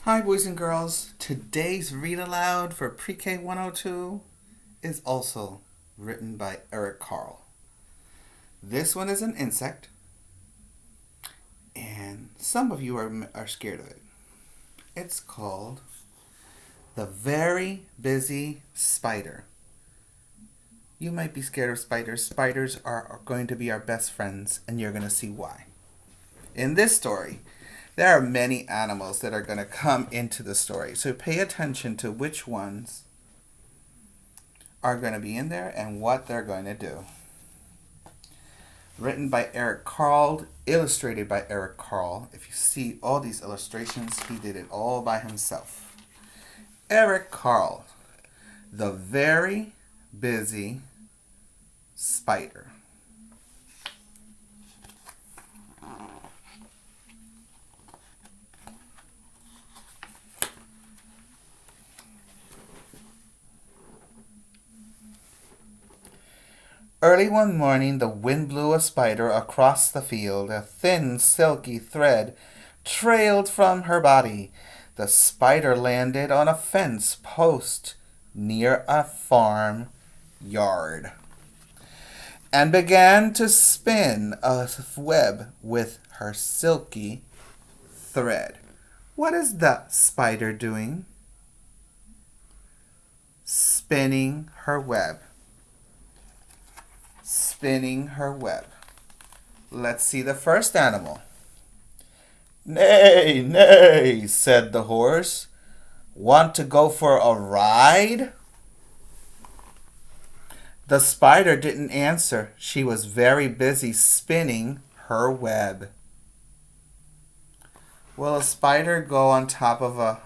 Hi, boys and girls. Today's Read Aloud for Pre-K 102 is also written by Eric Carle. This one is an insect, and some of you are scared of it. It's called the Very Busy Spider. You might be scared of spiders. Spiders are going to be our best friends, and you're going to see why. In this story, there are many animals that are going to come into the story. So pay attention to which ones are going to be in there and what they're going to do. Written by Eric Carle, illustrated by Eric Carle. If you see all these illustrations, he did it all by himself. Eric Carle, the Very Busy Spider. Early one morning the wind blew a spider across the field. A thin, silky thread trailed from her body. The spider landed on a fence post near a farm yard and began to spin a web with her silky thread. What is the spider doing? Spinning her web. Spinning her web. Let's see the first animal. "Nay, nay," said the horse. "Want to go for a ride?" The spider didn't answer. She was very busy spinning her web. Will a spider go on top of a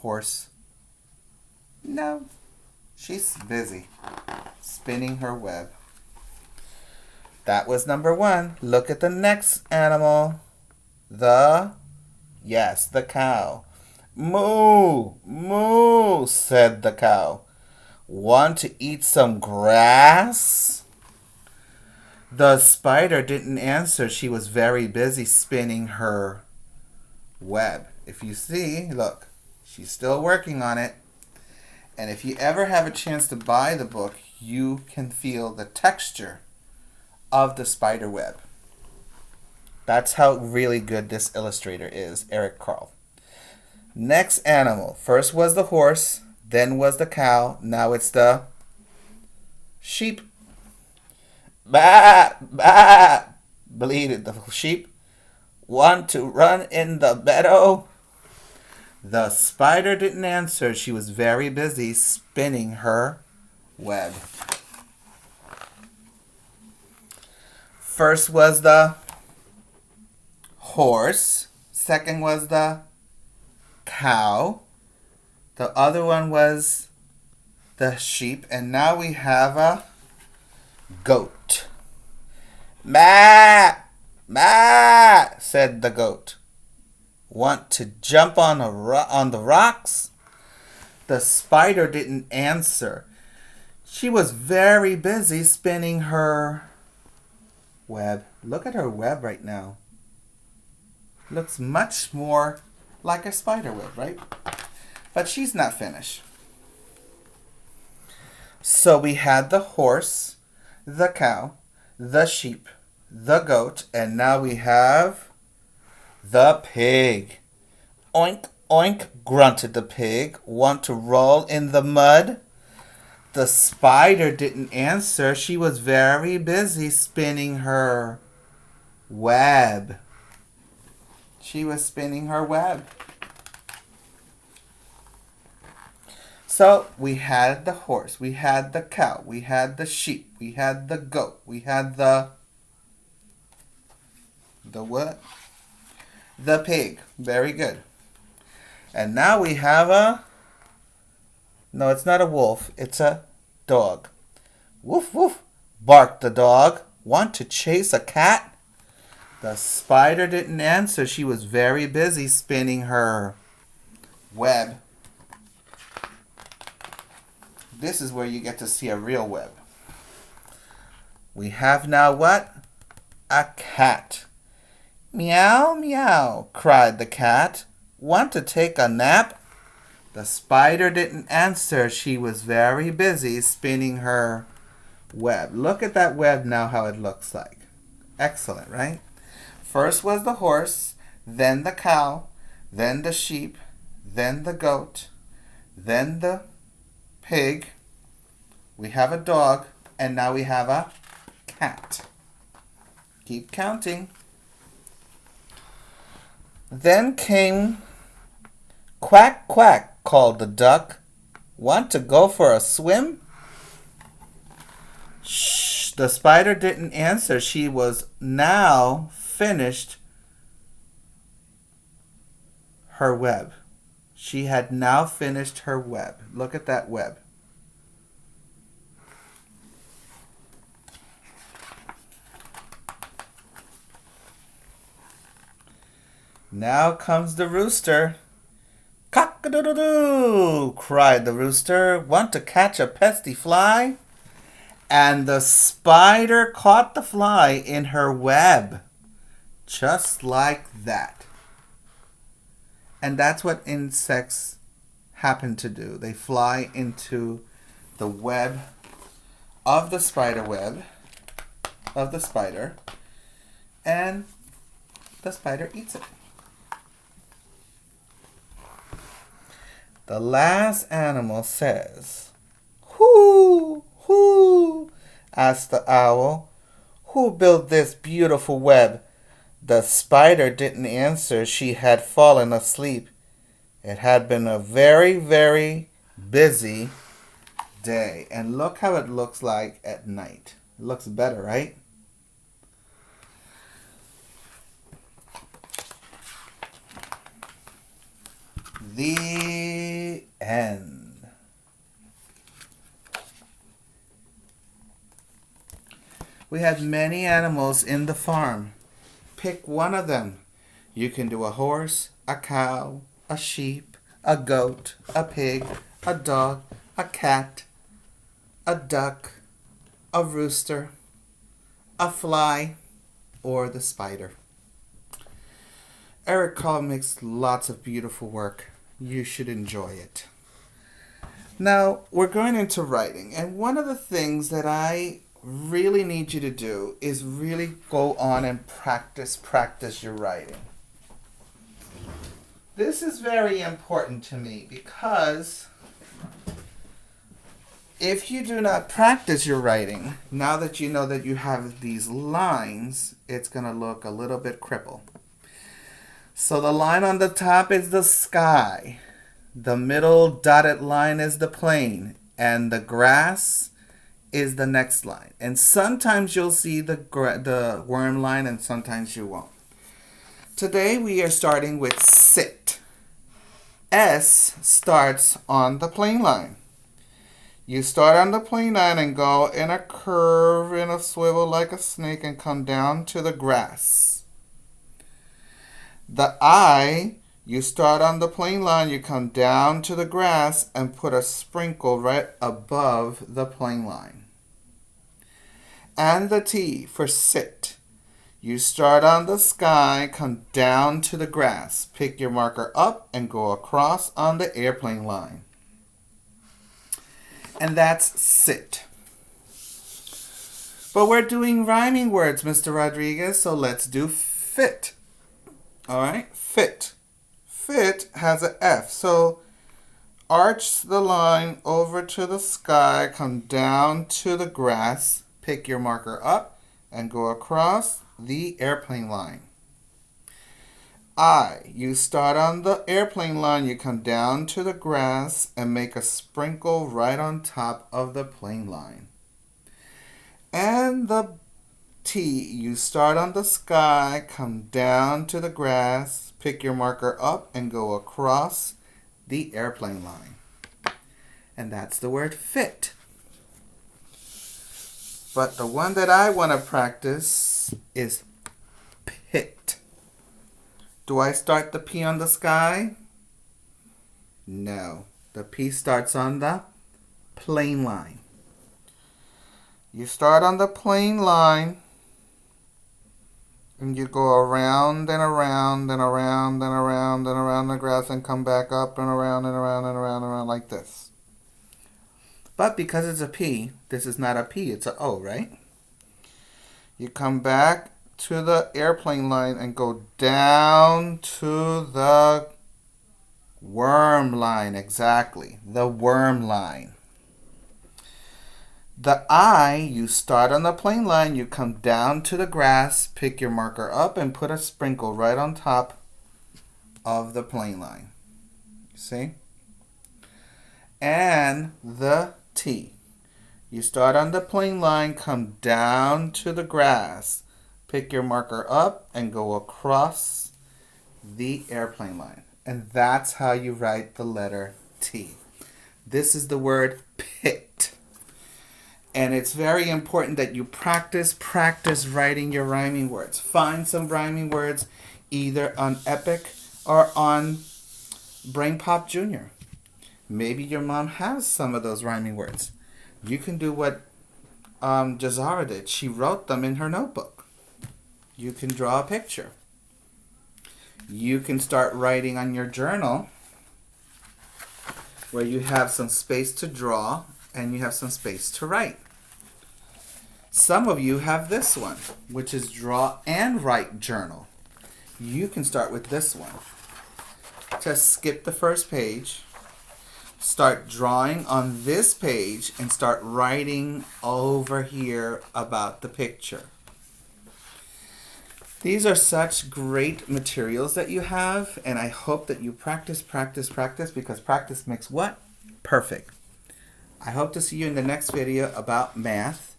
horse? No. She's busy spinning her web. That was number one. Look at the next animal. The cow. "Moo, moo," said the cow. "Want to eat some grass?" The spider didn't answer. She was very busy spinning her web. If you see, look, she's still working on it. And if you ever have a chance to buy the book, you can feel the texture of the spider web. That's how really good this illustrator is, Eric Carle. Next animal. First was the horse, then was the cow, now it's the sheep. "Bah, bah," bleated the sheep. "Want to run in the meadow?" The spider didn't answer. She was very busy spinning her web. First was the horse. Second was the cow. The other one was the sheep. And now we have a goat. "Ma, ma," said the goat. "Want to jump on the rocks?" The spider didn't answer. She was very busy spinning her web. Look at her web right now. Looks much more like a spider web, right? But she's not finished. So we had the horse, the cow, the sheep, the goat, and now we have the pig. "Oink, oink," grunted the pig. "Want to roll in the mud?" The spider didn't answer. She was very busy spinning her web. She was spinning her web. So we had the horse, we had the cow, we had the sheep, we had the goat, we had the what? The pig. Very good. And now we have no, it's not a wolf, it's a dog. "Woof, woof," barked the dog. "Want to chase a cat?" The spider didn't answer. She was very busy spinning her web. This is where you get to see a real web. We have now what? A cat. "Meow, meow," cried the cat. Want to take a nap? The spider didn't answer. She was very busy spinning her web. Look at that web now, how it looks like. Excellent, right? First was the horse, then the cow, then the sheep, then the goat, then the pig. We have a dog, and now we have a cat. Keep counting. Then came quack, quack, called the duck. Want to go for a swim? Shh, the spider didn't answer. She was now finished her web. She had now finished her web. Look at that web. Now comes the rooster. Cock-a-doodle-doo, cried the rooster. Want to catch a pesky fly? And the spider caught the fly in her web. Just like that. And that's what insects happen to do. They fly into the web of the spider web, of the spider, and the spider eats it. The last animal says, "Who, who?" asked the owl. "Who built this beautiful web?" The spider didn't answer. She had fallen asleep. It had been a very, very busy day. And look how it looks like at night. It looks better, right? The end. We had many animals in the farm. Pick one of them. You can do a horse, a cow, a sheep, a goat, a pig, a dog, a cat, a duck, a rooster, a fly, or the spider. Eric Carle makes lots of beautiful work. You should enjoy it. Now, we're going into writing, and one of the things that I really need you to do is really go on and practice your writing. This is very important to me because if you do not practice your writing, now that you know that you have these lines, it's going to look a little bit crippled. So the line on the top is the sky. The middle dotted line is the plane. And the grass is the next line. And sometimes you'll see the worm line and sometimes you won't. Today we are starting with sit. S starts on the plane line. You start on the plane line and go in a curve, in a swivel like a snake and come down to the grass. The I, you start on the plane line, you come down to the grass and put a sprinkle right above the plane line. And the T for sit. You start on the sky, come down to the grass. Pick your marker up and go across on the airplane line. And that's sit. But we're doing rhyming words, Mr. Rodriguez, so let's do fit. All right, fit. Fit has an F. So arch the line over to the sky, come down to the grass, pick your marker up, and go across the airplane line. I, you start on the airplane line, you come down to the grass and make a sprinkle right on top of the plane line. And the T, you start on the sky, come down to the grass, pick your marker up and go across the airplane line. And that's the word fit. But the one that I want to practice is pit. Do I start the P on the sky? No. The P starts on the plane line. You start on the plane line And you go around and around and around and around and around the grass and come back up and around and around and around and around like this. But because it's a P, this is not a P, it's a O, right? You come back to the airplane line and go down to the worm line. Exactly, the worm line. The I, you start on the plane line, you come down to the grass, pick your marker up and put a sprinkle right on top of the plane line. See? And the T. You start on the plane line, come down to the grass, pick your marker up and go across the airplane line. And that's how you write the letter T. This is the word picked. And it's very important that you practice writing your rhyming words. Find some rhyming words either on Epic or on Brain Pop Jr. Maybe your mom has some of those rhyming words. You can do what Jazara did. She wrote them in her notebook. You can draw a picture. You can start writing on your journal where you have some space to draw and you have some space to write. Some of you have this one, which is Draw and Write Journal. You can start with this one. Just skip the first page, start drawing on this page, and start writing over here about the picture. These are such great materials that you have, and I hope that you practice, because practice makes what? Perfect. I hope to see you in the next video about math.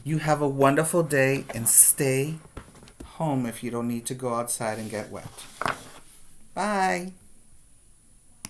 You have a wonderful day and stay home if you don't need to go outside and get wet. Bye.